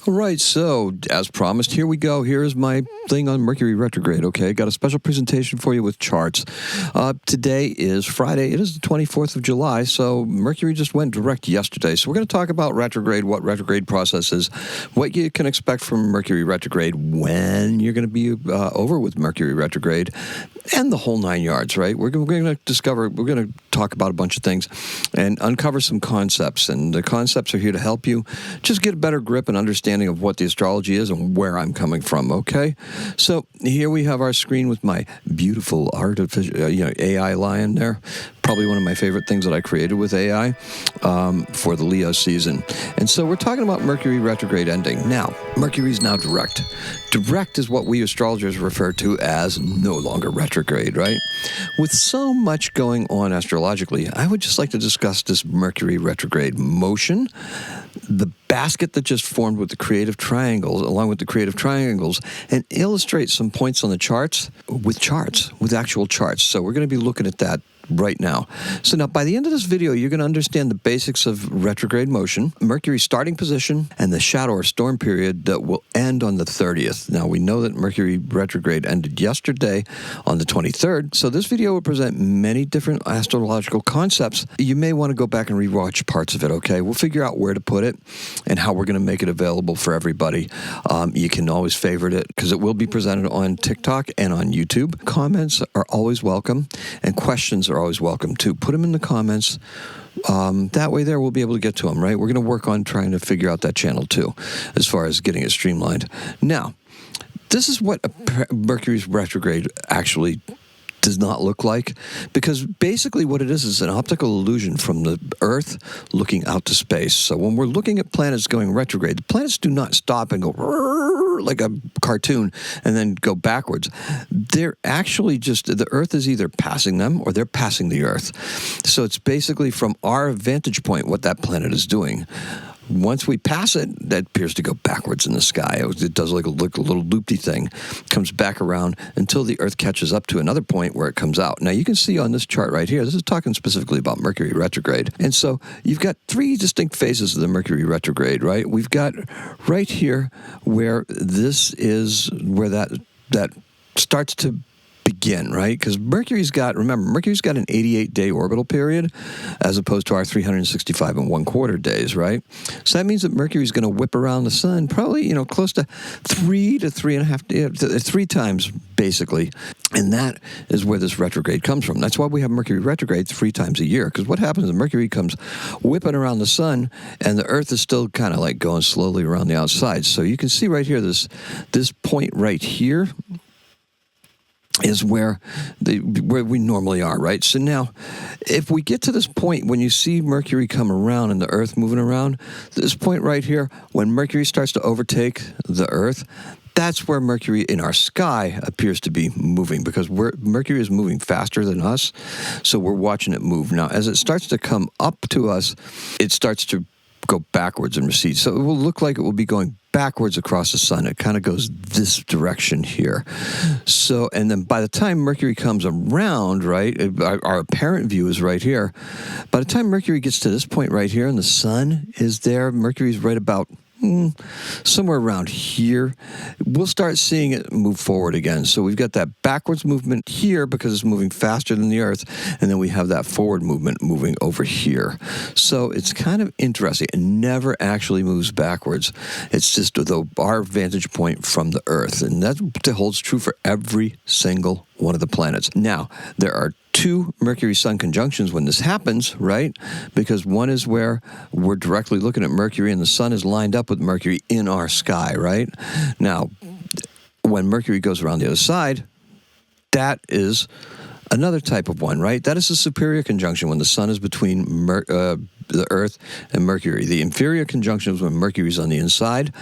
All right, so as promised, here we go. Here's my thing on Mercury retrograde, okay? Got a special presentation for you with charts. Today is Friday. It is the 24th of July, so Mercury just went direct yesterday. So we're going to talk about retrograde, what retrograde process is, what you can expect from Mercury retrograde, when you're going to be over with Mercury retrograde, and the whole nine yards, right? We're going to talk about a bunch of things and uncover some concepts, and the concepts are here to help you just get a better grip and understanding of what the astrology is and where I'm coming from, okay? So here we have our screen with my beautiful artificial, AI lion there. Probably one of my favorite things that I created with AI for the Leo season. And so we're talking about Mercury retrograde ending. Now, Mercury's now direct. Direct is what we astrologers refer to as no longer retrograde, right? With so much going on astrologically, I would just like to discuss this Mercury retrograde motion, the basket that just formed with the creative triangles, along with the creative triangles, and illustrate some points on the charts, with actual charts. So we're going to be looking at that right now. So now, by the end of this video, you're going to understand the basics of retrograde motion, Mercury's starting position, and the shadow or storm period that will end on the 30th. Now, we know that Mercury retrograde ended yesterday on the 23rd, so this video will present many different astrological concepts. You may want to go back and rewatch parts of it, okay? We'll figure out where to put it and how we're going to make it available for everybody. You can always favorite it because it will be presented on TikTok and on YouTube. Comments are always welcome, and questions are always welcome too. Put them in the comments. That way there we'll be able to get to them, right? We're going to work on trying to figure out that channel too, as far as getting it streamlined. Now, this is what Mercury's retrograde actually does not look like, because basically what it is an optical illusion from the Earth looking out to space. So when we're looking at planets going retrograde, the planets do not stop and go like a cartoon and then go backwards. They're actually just, the Earth is either passing them or they're passing the Earth. So it's basically from our vantage point what that planet is doing. Once we pass it, that appears to go backwards in the sky. It does like a little loopy thing, comes back around until the Earth catches up to another point where it comes out. Now, you can see on this chart right here, this is talking specifically about Mercury retrograde. And so you've got three distinct phases of the Mercury retrograde, right? We've got right here where this is where that starts to begin, right? Because Mercury's got an 88-day orbital period as opposed to our 365 and 1/4 days, right? So that means that Mercury's going to whip around the sun probably, close to 3 to 3.5, 3 times basically. And that is where this retrograde comes from. That's why we have Mercury retrograde 3 times a year, because what happens is Mercury comes whipping around the sun and the Earth is still kind of like going slowly around the outside. So you can see right here, this point right here is where we normally are, right? So now, if we get to this point, when you see Mercury come around and the Earth moving around, this point right here, when Mercury starts to overtake the Earth, that's where Mercury in our sky appears to be moving, because Mercury is moving faster than us, so we're watching it move. Now, as it starts to come up to us, it starts to go backwards and recede. So it will look like it will be going backwards across the sun. It kind of goes this direction here. So, and then by the time Mercury comes around, right, our apparent view is right here. By the time Mercury gets to this point right here and the sun is there, Mercury's right about somewhere around here, we'll start seeing it move forward again. So we've got that backwards movement here because it's moving faster than the Earth, and then we have that forward movement moving over here. So it's kind of interesting. It never actually moves backwards. It's just our vantage point from the Earth, and that holds true for every single one of the planets. Now, there are 2 Mercury-Sun conjunctions when this happens, right? Because one is where we're directly looking at Mercury and the Sun is lined up with Mercury in our sky, right? Now, when Mercury goes around the other side, that is another type of one, right? That is a superior conjunction when the Sun is between the Earth and Mercury. The inferior conjunction is when Mercury's on the inside,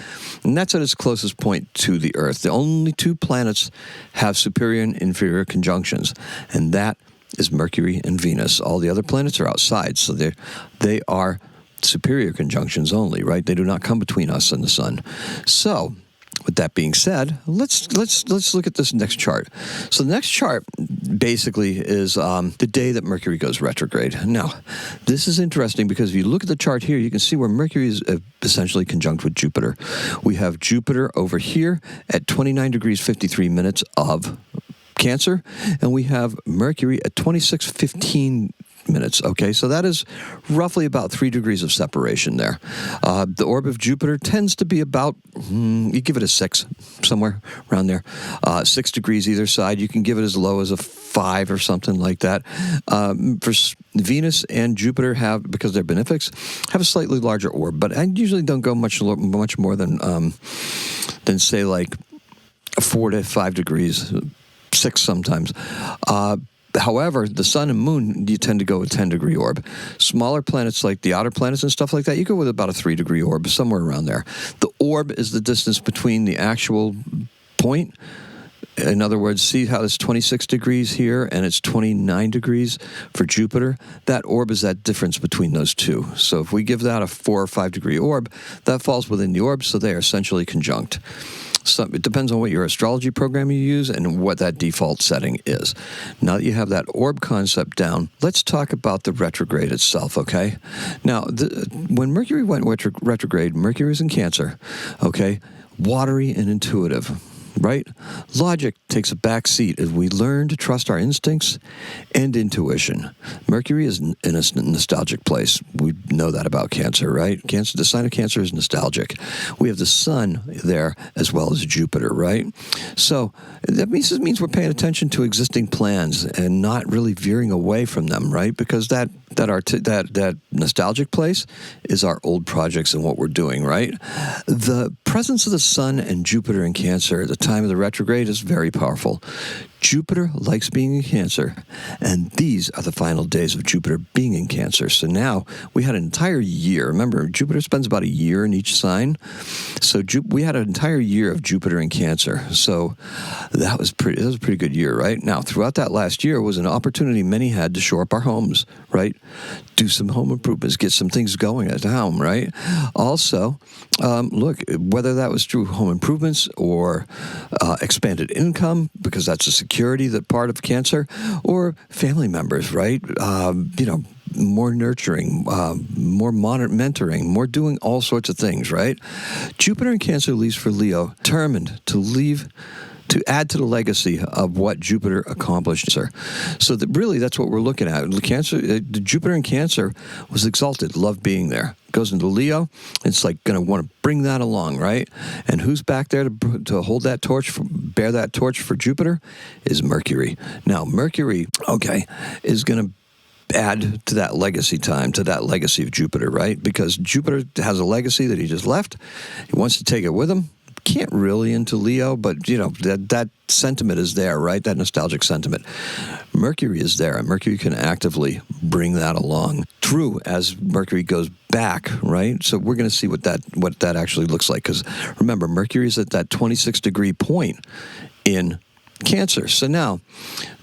and that's at its closest point to the Earth. The only 2 planets have superior and inferior conjunctions, and that is Mercury and Venus. All the other planets are outside, so they are superior conjunctions only, right? They do not come between us and the Sun. So With that being said, let's look at this next chart. So the next chart basically is the day that Mercury goes retrograde. Now, this is interesting because if you look at the chart here, you can see where Mercury is essentially conjunct with Jupiter. We have Jupiter over here at 29 degrees 53 minutes of Cancer, and we have Mercury at 26:15 minutes. Okay, so that is roughly about 3 degrees of separation there. The orb of Jupiter tends to be about, you give it a 6, somewhere around there. 6 degrees either side. You can give it as low as a 5 or something like that. For Venus and Jupiter have, because they're benefics, have a slightly larger orb, but I usually don't go much more than say like 4 to 5 degrees, 6 sometimes. However, the sun and moon, you tend to go with 10-degree orb. Smaller planets like the outer planets and stuff like that, you go with about a 3-degree orb, somewhere around there. The orb is the distance between the actual point. In other words, see how it's 26 degrees here and it's 29 degrees for Jupiter? That orb is that difference between those two. So if we give that a 4 or 5-degree orb, that falls within the orb, so they are essentially conjunct. So it depends on what your astrology program you use and what that default setting is. Now that you have that orb concept down, let's talk about the retrograde itself, okay? Now, when Mercury went retrograde, Mercury was in Cancer, okay? Watery and intuitive, right? Logic takes a back seat as we learn to trust our instincts and intuition. Mercury is in a nostalgic place. We know that about Cancer, right? Cancer, the sign of Cancer is nostalgic. We have the sun there as well as Jupiter, right? So that means we're paying attention to existing plans and not really veering away from them, right? Because that nostalgic place is our old projects and what we're doing, right? The presence of the sun and Jupiter in Cancer at the time of the retrograde is very powerful. Jupiter likes being in Cancer, and these are the final days of Jupiter being in Cancer. So now we had an entire year. Remember, Jupiter spends about a year in each sign. So we had an entire year of Jupiter in Cancer. So that was a pretty good year, right? Now, throughout that last year was an opportunity many had to shore up our homes, right? Do some home improvements, get some things going at home, right? Also, look, whether that was through home improvements or expanded income, because that's a security that part of Cancer, or family members, right? More nurturing, more mentoring, more doing all sorts of things, right? Jupiter in Cancer leaves for Leo, determined to add to the legacy of what Jupiter accomplished. So that's what we're looking at. Jupiter in Cancer was exalted, loved being there. Goes into Leo, it's like going to want to bring that along, right? And who's back there to hold that torch, bear that torch for Jupiter, is Mercury. Now, Mercury, is going to add to that legacy to that legacy of Jupiter, right? Because Jupiter has a legacy that he just left. He wants to take it with him. Can't really into Leo, but that sentiment is there, right? That nostalgic sentiment. Mercury is there, and Mercury can actively bring that along. True, as Mercury goes back, right? So we're going to see what that actually looks like. Because remember, Mercury is at that 26-degree point in Cancer. So now,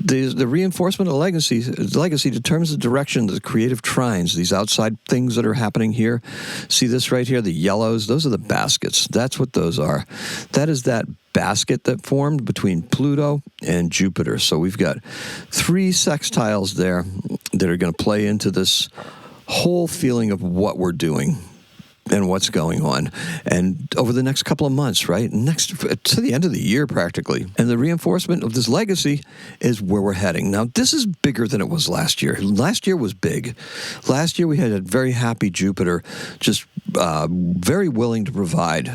the reinforcement of legacy determines the direction of the creative trines, these outside things that are happening here. See this right here, the yellows? Those are the baskets. That's what those are. That is that basket that formed between Pluto and Jupiter. So we've got 3 sextiles there that are going to play into this whole feeling of what we're doing and what's going on, and over the next couple of months, right? To the end of the year, practically. And the reinforcement of this legacy is where we're heading. Now, this is bigger than it was last year. Last year was big. Last year, we had a very happy Jupiter, just very willing to provide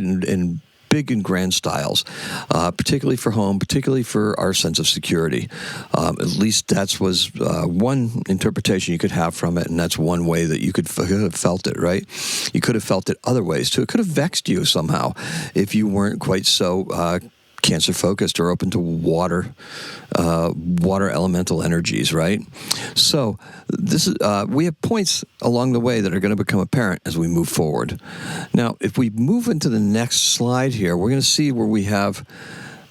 in big and grand styles, particularly for home, particularly for our sense of security. At least that was one interpretation you could have from it, and that's one way that you could have felt it, right? You could have felt it other ways, too. It could have vexed you somehow if you weren't quite so Cancer focused or open to water elemental energies, right? So this is we have points along the way that are going to become apparent as we move forward. Now, if we move into the next slide here, we're going to see where we have.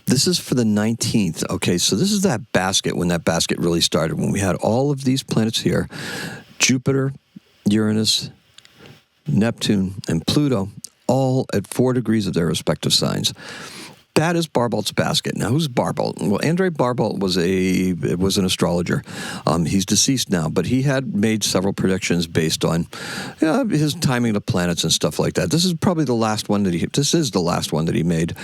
This is for the 19th. Okay, so this is that basket, when that basket really started, when we had all of these planets here: Jupiter, Uranus, Neptune, and Pluto, all at 4 degrees of their respective signs. That is Barbault's basket. Now, who's Barbault? Well, Andrei Barbault was an astrologer. He's deceased now, but he had made several predictions based on his timing of the planets and stuff like that. This is probably the last one that he made,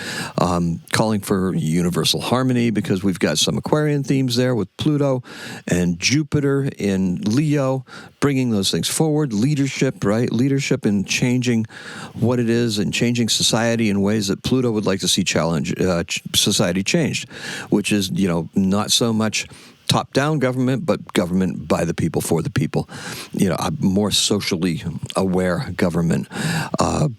calling for universal harmony, because we've got some Aquarian themes there with Pluto and Jupiter in Leo, bringing those things forward. Leadership, right? Leadership in changing what it is and changing society in ways that Pluto would like to see society changed, which is, not so much top-down government, but government by the people, for the people, a more socially aware government. And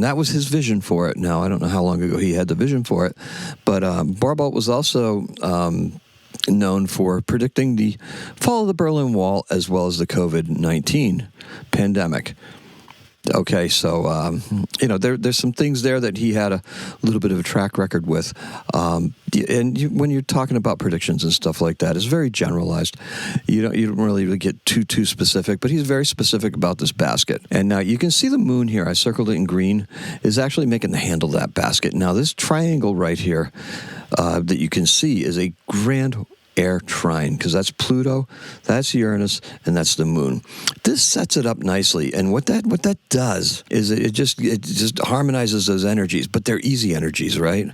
that was his vision for it. Now, I don't know how long ago he had the vision for it, but Barbault was also known for predicting the fall of the Berlin Wall as well as the COVID-19 pandemic. Okay, so, there's some things there that he had a little bit of a track record with. When you're talking about predictions and stuff like that, it's very generalized. You don't really get too specific, but he's very specific about this basket. And now you can see the moon here, I circled it in green, is actually making the handle of that basket. Now, this triangle right here that you can see is a grand air trine, because that's Pluto, that's Uranus, and that's the moon. This sets it up nicely, and what that does is it just harmonizes those energies, but they're easy energies, right?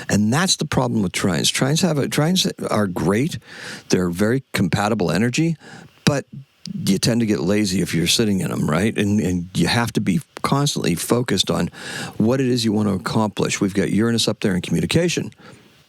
And that's the problem with trines. Trines are great. They're very compatible energy, but you tend to get lazy if you're sitting in them, right? And you have to be constantly focused on what it is you want to accomplish. We've got Uranus up there in communication.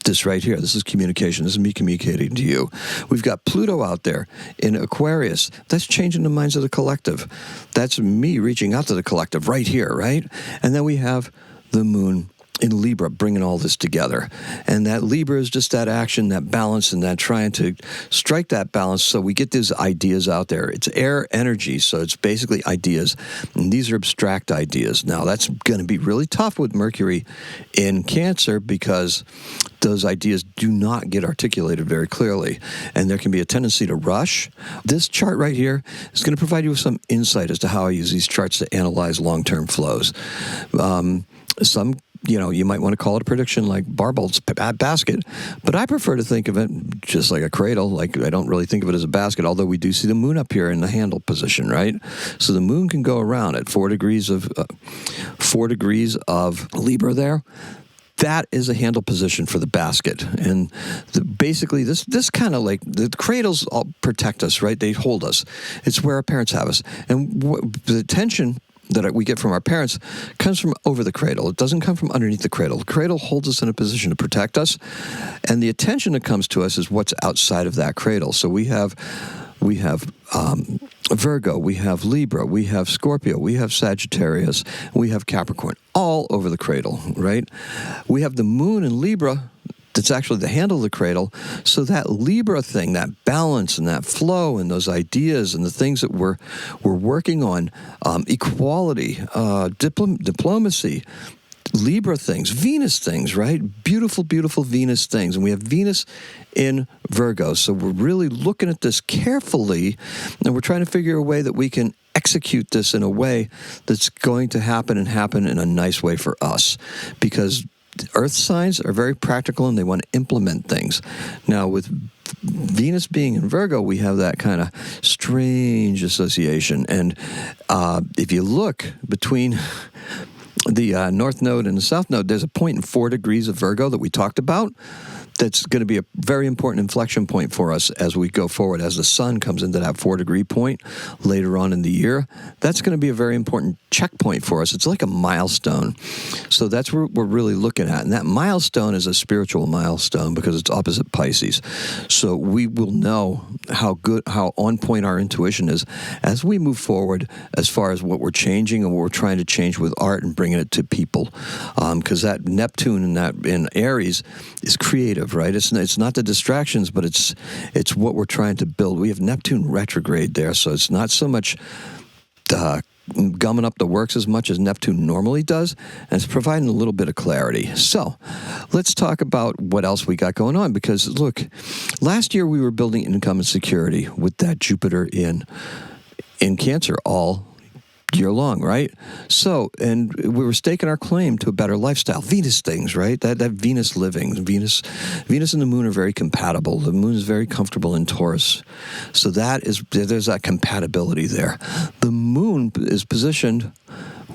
This right here, this is communication. This is me communicating to you. We've got Pluto out there in Aquarius. That's changing the minds of the collective. That's me reaching out to the collective right here, right? And then we have the moon in Libra, bringing all this together. And that Libra is just that action, that balance, and that trying to strike that balance so we get these ideas out there. It's air energy, so it's basically ideas. And these are abstract ideas. Now, that's going to be really tough with Mercury in Cancer, because those ideas do not get articulated very clearly, and there can be a tendency to rush. This chart right here is going to provide you with some insight as to how I use these charts to analyze long-term flows. You might want to call it a prediction like Barbault's basket, but I prefer to think of it just like a cradle. Like, I don't really think of it as a basket, although we do see the moon up here in the handle position, right? So the moon can go around at 4 degrees of Libra there. That is a handle position for the basket. And basically, this kind of like, the cradles all protect us, right? They hold us. It's where our parents have us. And the tension that we get from our parents comes from over the cradle. It doesn't come from underneath the cradle. The cradle holds us in a position to protect us, and the attention that comes to us is what's outside of that cradle. So we have Virgo, we have Libra, we have Scorpio, we have Sagittarius, we have Capricorn, all over the cradle, right? We have the moon in Libra. That's actually the handle of the cradle. So that Libra thing, that balance and that flow and those ideas and the things that we're working on, equality, diplomacy, Libra things, Venus things, right? Beautiful, beautiful Venus things. And we have Venus in Virgo. So we're really looking at this carefully, and we're trying to figure a way that we can execute this in a way that's going to happen in a nice way for us. Because Earth signs are very practical, and they want to implement things. Now, with Venus being in Virgo, we have that kind of strange association. And if you look between the North Node and the South Node, there's a point in 4 degrees of Virgo that we talked about. That's going to be a very important inflection point for us as we go forward. As the sun comes into that 4-degree point later on in the year, that's going to be a very important checkpoint for us. It's like a milestone. So that's what we're really looking at. And that milestone is a spiritual milestone because it's opposite Pisces. So we will know how on point our intuition is as we move forward as far as what we're changing and what we're trying to change with art and bringing it to people. Because that Neptune in Aries is creative. Right? It's not the distractions, but it's what we're trying to build. We have Neptune retrograde there, so it's not so much gumming up the works as much as Neptune normally does, and it's providing a little bit of clarity. So let's talk about what else we got going on, because look, last year we were building income and security with that Jupiter in Cancer all year long, right? So, and we were staking our claim to a better lifestyle. Venus things, right? That Venus living. Venus and the moon are very compatible. The moon is very comfortable in Taurus. So there's that compatibility there. The moon is positioned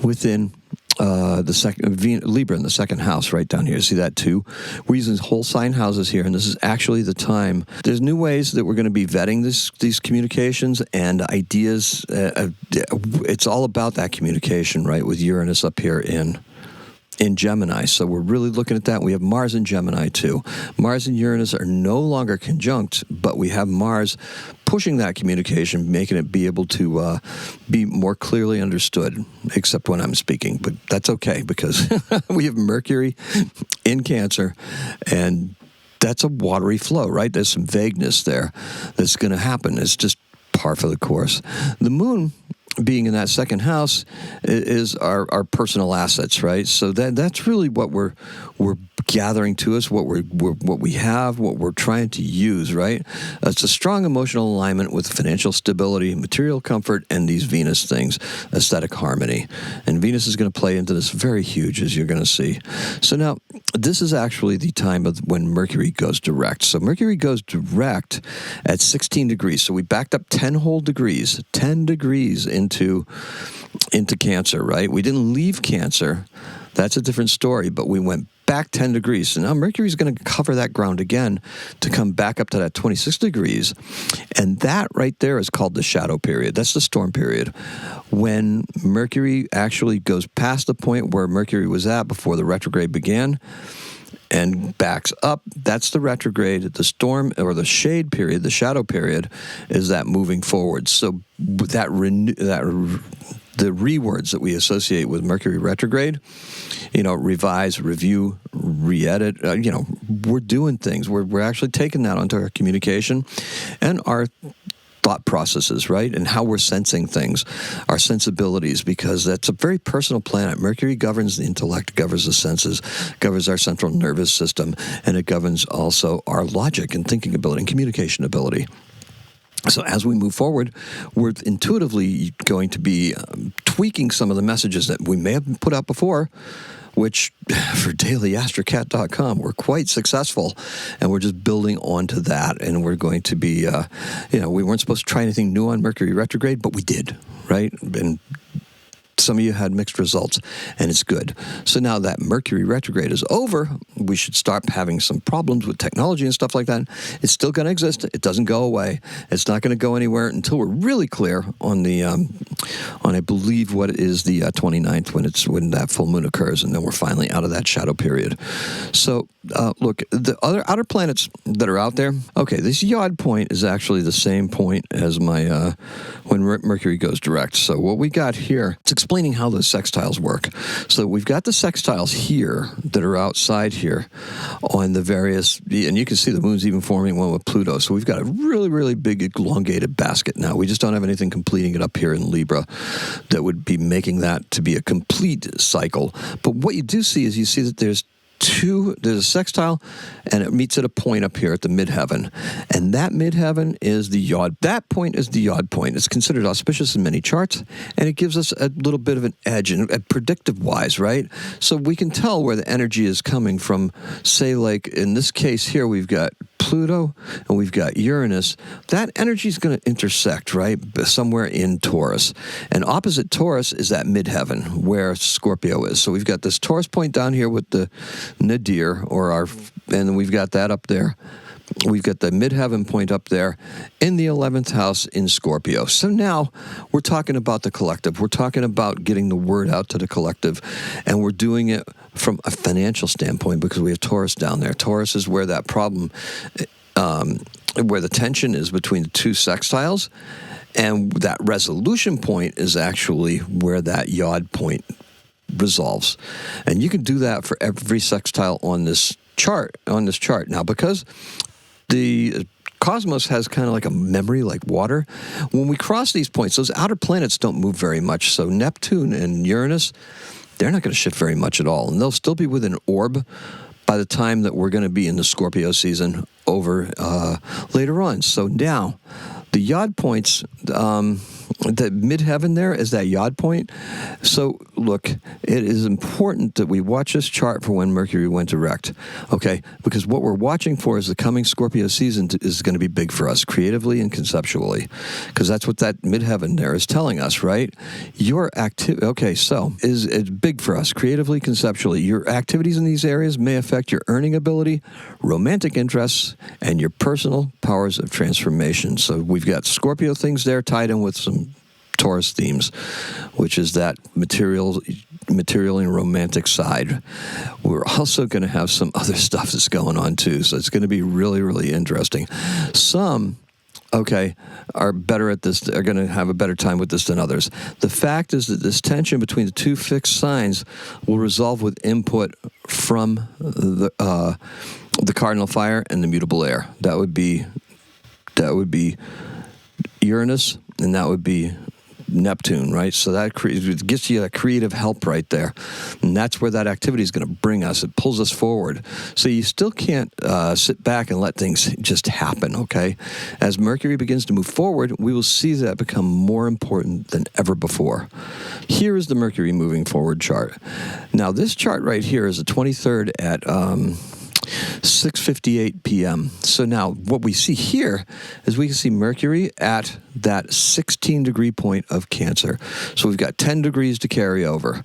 within the second Libra in the second house, right down here. See that too? We're using whole sign houses here, and this is actually the time. There's new ways that we're going to be vetting these communications and ideas. It's all about that communication, right? With Uranus up here in Gemini. So we're really looking at that. We have Mars in Gemini too. Mars and Uranus are no longer conjunct, but we have Mars pushing that communication, making it be able to be more clearly understood, except when I'm speaking. But that's okay, because we have Mercury in Cancer, and that's a watery flow, right? There's some vagueness there that's going to happen. It's just par for the course. The moon being in that second house is our personal assets, right? So that's really what we're gathering to us, what we have, what we're trying to use, right? It's a strong emotional alignment with financial stability, material comfort, and these Venus things, aesthetic harmony. And Venus is going to play into this very huge, as you're going to see. So now, this is actually the time of when Mercury goes direct. So Mercury goes direct at 16 degrees. So we backed up 10 whole degrees, 10 degrees into Cancer, right? We didn't leave Cancer. That's a different story, but we went back 10 degrees. So now Mercury is going to cover that ground again to come back up to that 26 degrees. And that right there is called the shadow period. That's the storm period. When Mercury actually goes past the point where Mercury was at before the retrograde began and backs up, that's the retrograde. The storm, or the shade period, the shadow period, is that moving forward. So the rewords that we associate with Mercury retrograde, revise, review, re-edit, we're doing things. We're actually taking that onto our communication and our thought processes, right? And how we're sensing things, our sensibilities, because that's a very personal planet. Mercury governs the intellect, governs the senses, governs our central nervous system, and it governs also our logic and thinking ability and communication ability. So as we move forward, we're intuitively going to be tweaking some of the messages that we may have put out before, which for daily-astrocat.com, we're quite successful, and we're just building onto that, and we're going to be, we weren't supposed to try anything new on Mercury retrograde, but we did, right? And some of you had mixed results, and it's good. So now that Mercury retrograde is over, we should start having some problems with technology and stuff like that. It's still going to exist. It doesn't go away. It's not going to go anywhere until we're really clear on the, I believe, what is the 29th, when that full moon occurs, and then we're finally out of that shadow period. So look, the other outer planets that are out there, okay, this Yod point is actually the same point as my when Mercury goes direct. So what we got here, it's explaining how the sextiles work. So we've got the sextiles here that are outside here on the various, and you can see the moon's even forming one with Pluto. So we've got a really, really big elongated basket now. We just don't have anything completing it up here in Libra that would be making that to be a complete cycle. But what you do see is you see that there's a sextile, and it meets at a point up here at the midheaven. And that midheaven is the Yod. That point is the Yod point. It's considered auspicious in many charts, and it gives us a little bit of an edge, and predictive-wise, right? So we can tell where the energy is coming from. Say, like, in this case here, we've got Pluto and we've got Uranus. That energy is going to intersect, right, somewhere in Taurus. And opposite Taurus is that midheaven where Scorpio is. So we've got this Taurus point down here with the nadir, and then we've got that up there. We've got the midheaven point up there in the 11th house in Scorpio. So now we're talking about the collective. We're talking about getting the word out to the collective, and we're doing it from a financial standpoint because we have Taurus down there. Taurus is where that problem, where the tension is between the two sextiles, and that resolution point is actually where that Yod point resolves. And you can do that for every sextile on this chart. Now, because the cosmos has kind of like a memory, like water, when we cross these points, those outer planets don't move very much. So Neptune and Uranus, they're not going to shift very much at all. And they'll still be within orb by the time that we're going to be in the Scorpio season over later on. So now, the Yod points, the midheaven there is that yod point. So, look, it is important that we watch this chart for when Mercury went direct, okay? Because what we're watching for is the coming Scorpio season is going to be big for us, creatively and conceptually, because that's what that midheaven there is telling us, right? Your activity, okay, so it's big for us, creatively, conceptually. Your activities in these areas may affect your earning ability, romantic interests, and your personal powers of transformation. So we've got Scorpio things there tied in with some Taurus themes, which is that material and romantic side. We're also going to have some other stuff that's going on too, so it's going to be really, really interesting. Some, okay, are better at this, are going to have a better time with this than others. The fact is that this tension between the two fixed signs will resolve with input from the cardinal fire and the mutable air. That would be Uranus, and that would be Neptune, right? So that gets you a creative help right there. And that's where that activity is going to bring us. It pulls us forward. So you still can't sit back and let things just happen, okay? As Mercury begins to move forward, we will see that become more important than ever before. Here is the Mercury moving forward chart. Now, this chart right here is the 23rd at 6:58 p.m. So now what we see here is we can see Mercury at that 16-degree point of Cancer. So we've got 10 degrees to carry over.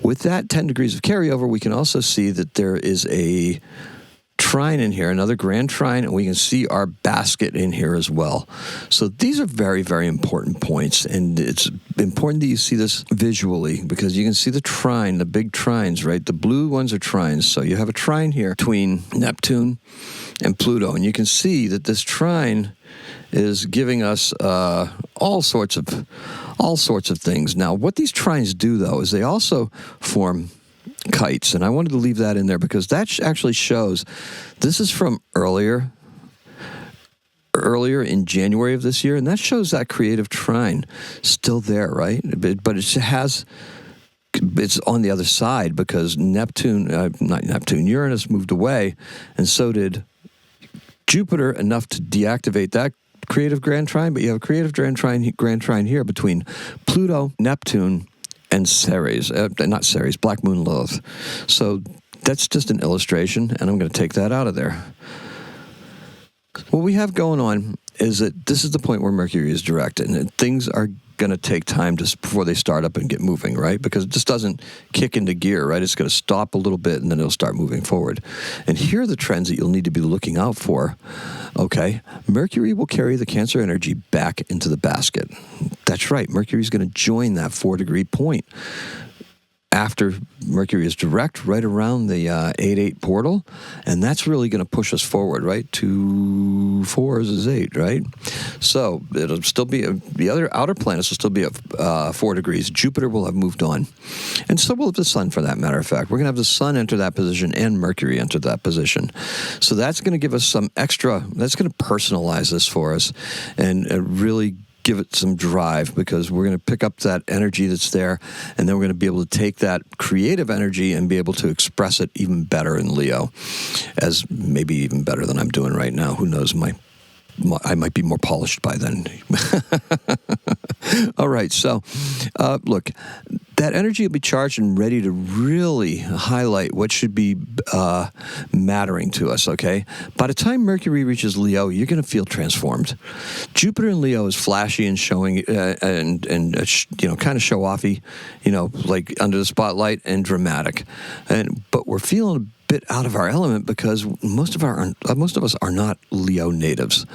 With that 10 degrees of carryover, we can also see that there is a trine in here, another grand trine, and we can see our basket in here as well. So these are very, very important points, and it's important that you see this visually because you can see the trine, the big trines, right? The blue ones are trines. So you have a trine here between Neptune and Pluto, and you can see that this trine is giving us all sorts of things. Now, what these trines do, though, is they also form kites, and I wanted to leave that in there because that actually shows, this is from earlier in January of this year, and that shows that creative trine still there, right? But it's on the other side because Uranus moved away, and so did Jupiter, enough to deactivate that creative grand trine, but you have a creative grand trine here between Pluto, Neptune, and Ceres, not Ceres, Black Moon Lilith. So that's just an illustration, and I'm going to take that out of there. What we have going on is that this is the point where Mercury is direct, and things are going to take time before they start up and get moving, right? Because it just doesn't kick into gear, right? It's going to stop a little bit, and then it'll start moving forward. And here are the trends that you'll need to be looking out for. Okay, Mercury will carry the Cancer energy back into the basket. That's right, Mercury's going to join that 4-degree point after Mercury is direct, right around the 8-8 portal, and that's really going to push us forward, right? 2 4s is 8, right? So it'll still be, the other outer planets will still be at 4 degrees. Jupiter will have moved on, and so will the Sun, for that matter of fact. We're going to have the Sun enter that position and Mercury enter that position. So that's going to give us some extra, that's going to personalize this for us and really give it some drive, because we're going to pick up that energy that's there, and then we're going to be able to take that creative energy and be able to express it even better in Leo, as maybe even better than I'm doing right now. Who knows, I might be more polished by then. All right, so look, that energy will be charged and ready to really highlight what should be mattering to us, okay? By the time Mercury reaches Leo, you're going to feel transformed. Jupiter in Leo is flashy and showing, and kind of show-offy, like under the spotlight, and dramatic. But we're feeling a bit out of our element because most of us are not Leo natives,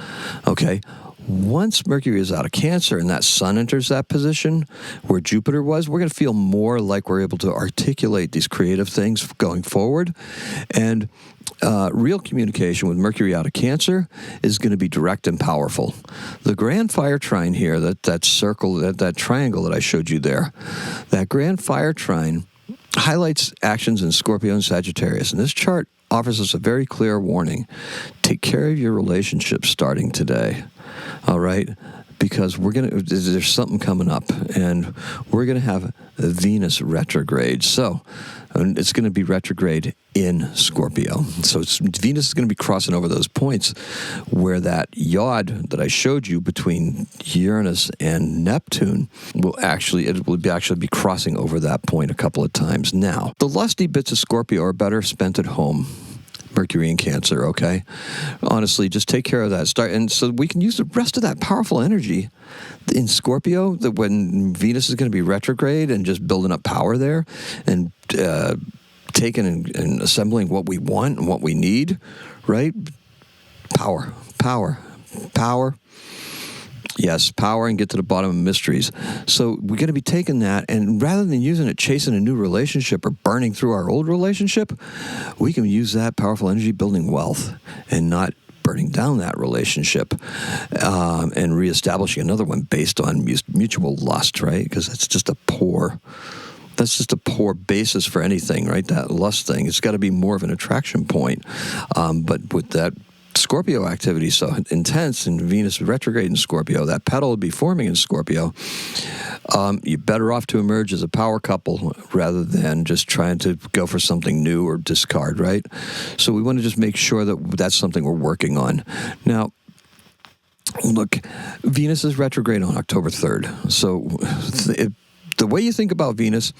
okay? Once Mercury is out of Cancer and that Sun enters that position where Jupiter was, we're going to feel more like we're able to articulate these creative things going forward. And real communication with Mercury out of Cancer is going to be direct and powerful. The grand fire trine here, that circle, that triangle that I showed you there, that grand fire trine highlights actions in Scorpio and Sagittarius. And this chart offers us a very clear warning. Take care of your relationships starting today. All right? because there's something coming up, and we're gonna have Venus retrograde. So it's going to be retrograde in Scorpio. So Venus is going to be crossing over those points where that yod that I showed you between Uranus and Neptune will actually be crossing over that point a couple of times. Now, the lusty bits of Scorpio are better spent at home. Mercury and Cancer, okay? Honestly, just take care of that. And so we can use the rest of that powerful energy in Scorpio, that when Venus is going to be retrograde, and just building up power there, and taking and assembling what we want and what we need, right? Power. Yes, power, and get to the bottom of mysteries. So we're going to be taking that, and rather than using it chasing a new relationship or burning through our old relationship, we can use that powerful energy building wealth and not burning down that relationship, and reestablishing another one based on mutual lust, right? Because that's just a poor basis for anything, right? That lust thing. It's got to be more of an attraction point. But with that Scorpio activity so intense, and Venus retrograde in Scorpio, that petal will be forming in Scorpio. You're better off to emerge as a power couple rather than just trying to go for something new or discard, right? So we want to just make sure that that's something we're working on. Now, look, Venus is retrograde on October 3rd. So the way you think about Venus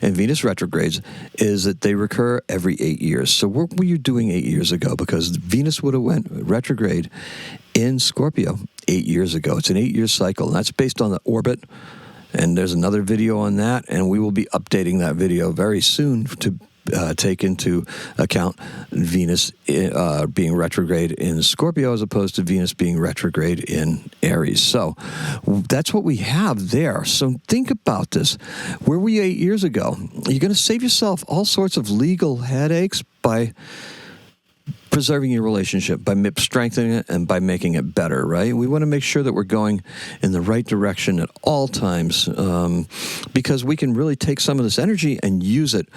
and Venus retrogrades is that they recur every 8 years. So what were you doing 8 years ago? Because Venus would have went retrograde in Scorpio 8 years ago. It's an 8-year cycle, and that's based on the orbit. And there's another video on that, and we will be updating that video very soon to take into account Venus being retrograde in Scorpio as opposed to Venus being retrograde in Aries. So that's what we have there. So think about this. Where were you 8 years ago? You're going to save yourself all sorts of legal headaches by preserving your relationship, by strengthening it, and by making it better, right? We want to make sure that we're going in the right direction at all times, because we can really take some of this energy and use it.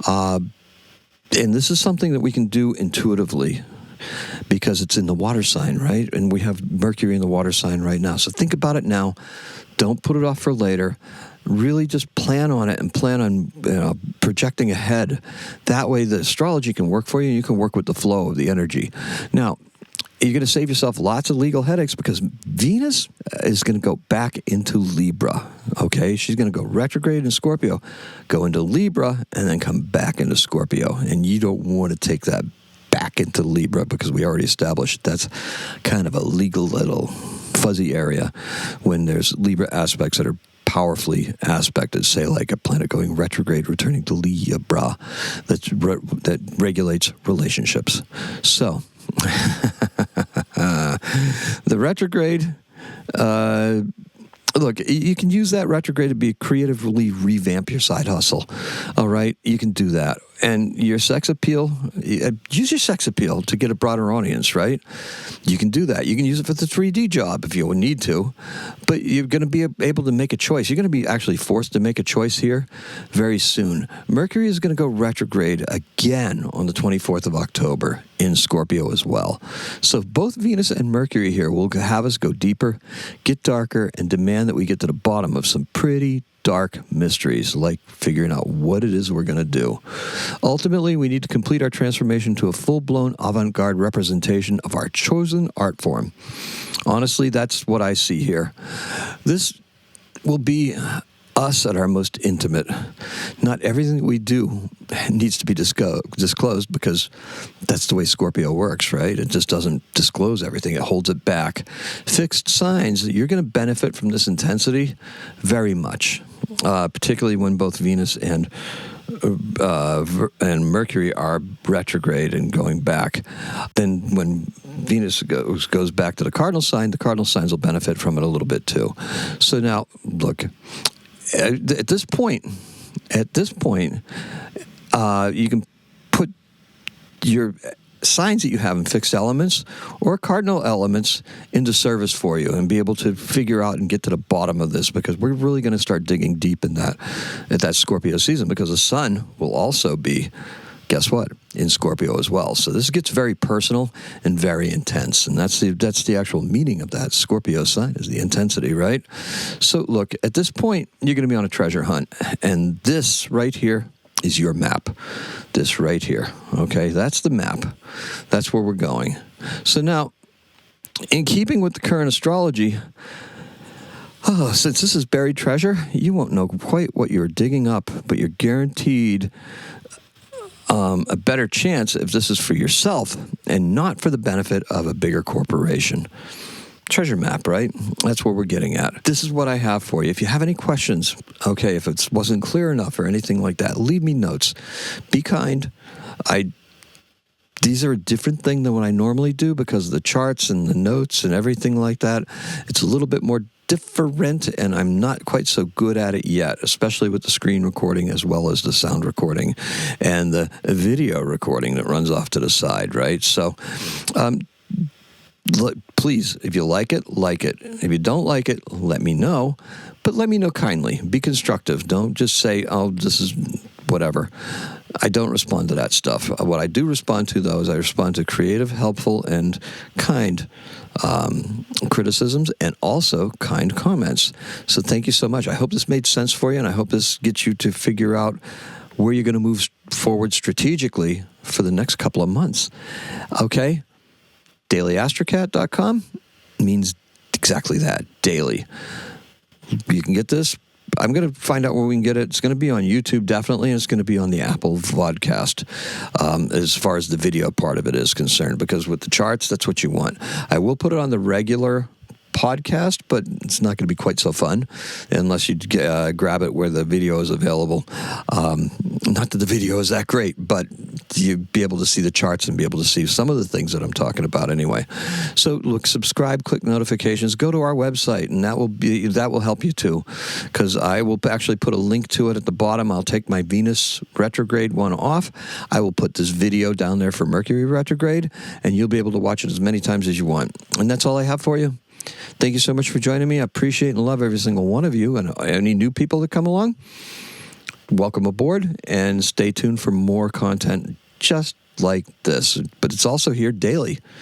And this is something that we can do intuitively because it's in the water sign, right? And we have Mercury in the water sign right now. So think about it now. Don't put it off for later. Really just plan on it, and plan on projecting ahead. That way the astrology can work for you, and you can work with the flow of the energy. Now, you're going to save yourself lots of legal headaches because Venus is going to go back into Libra, okay? She's going to go retrograde in Scorpio, go into Libra, and then come back into Scorpio. And you don't want to take that back into Libra because we already established that's kind of a legal little fuzzy area when there's Libra aspects that are powerfully aspected, say like a planet going retrograde, returning to Libra, that regulates relationships. So, the retrograde, look, you can use that retrograde to be creatively revamp your side hustle. All right, you can do that. And your sex appeal, use your sex appeal to get a broader audience, right? You can do that. You can use it for the 3D job if you need to, but you're going to be able to make a choice. You're going to be actually forced to make a choice here very soon. Mercury is going to go retrograde again on the 24th of October in Scorpio as well. So both Venus and Mercury here will have us go deeper, get darker, and demand that we get to the bottom of some pretty dark mysteries, like figuring out what it is we're going to do. Ultimately, we need to complete our transformation to a full-blown avant-garde representation of our chosen art form. Honestly, that's what I see here. This will be us at our most intimate. Not everything that we do needs to be disclosed because that's the way Scorpio works, right? It just doesn't disclose everything. It holds it back. Fixed signs, you're going to benefit from this intensity very much, particularly when both Venus and Mercury are retrograde and going back. Then when Venus goes back to the cardinal signs will benefit from it a little bit too. So now, look, at this point, you can put your signs that you have in fixed elements or cardinal elements into service for you and be able to figure out and get to the bottom of this, because we're really going to start digging deep in that at that Scorpio season, because the sun will also be guess what? In Scorpio as well. So this gets very personal and very intense. And that's the actual meaning of that Scorpio sign, is the intensity, right? So look, at this point, you're going to be on a treasure hunt. And this right here is your map. This right here. Okay, that's the map. That's where we're going. So now, in keeping with the current astrology, since this is buried treasure, you won't know quite what you're digging up, but you're guaranteed a better chance if this is for yourself and not for the benefit of a bigger corporation. Treasure map, right? That's what we're getting at. This is what I have for you. If you have any questions, okay, if it wasn't clear enough or anything like that, leave me notes. Be kind. These are a different thing than what I normally do because of the charts and the notes and everything like that. It's a little bit more different, and I'm not quite so good at it yet, especially with the screen recording as well as the sound recording and the video recording that runs off to the side, right? So please, if you like it, like it. If you don't like it, let me know, but let me know kindly. Be constructive. Don't just say, oh, this is whatever. I don't respond to that stuff. What I do respond to, though, is I respond to creative, helpful, and kind criticisms and also kind comments. So thank you so much. I hope this made sense for you, and I hope this gets you to figure out where you're going to move forward strategically for the next couple of months. Okay? daily-astrocat.com means exactly that, daily. You can get this. I'm going to find out where we can get it. It's going to be on YouTube, definitely, and it's going to be on the Apple Vodcast as far as the video part of it is concerned, because with the charts, that's what you want. I will put it on the regular podcast, but it's not going to be quite so fun unless you grab it where the video is available. Not that the video is that great, but you'd be able to see the charts and be able to see some of the things that I'm talking about anyway. So look, subscribe, click notifications, go to our website, and that will help you too, because I will actually put a link to it at the bottom. I'll take my Venus retrograde one off. I will put this video down there for Mercury retrograde, and you'll be able to watch it as many times as you want. And that's all I have for you. Thank you so much for joining me. I appreciate and love every single one of you, and any new people that come along, welcome aboard, and stay tuned for more content just like this. But it's also here daily.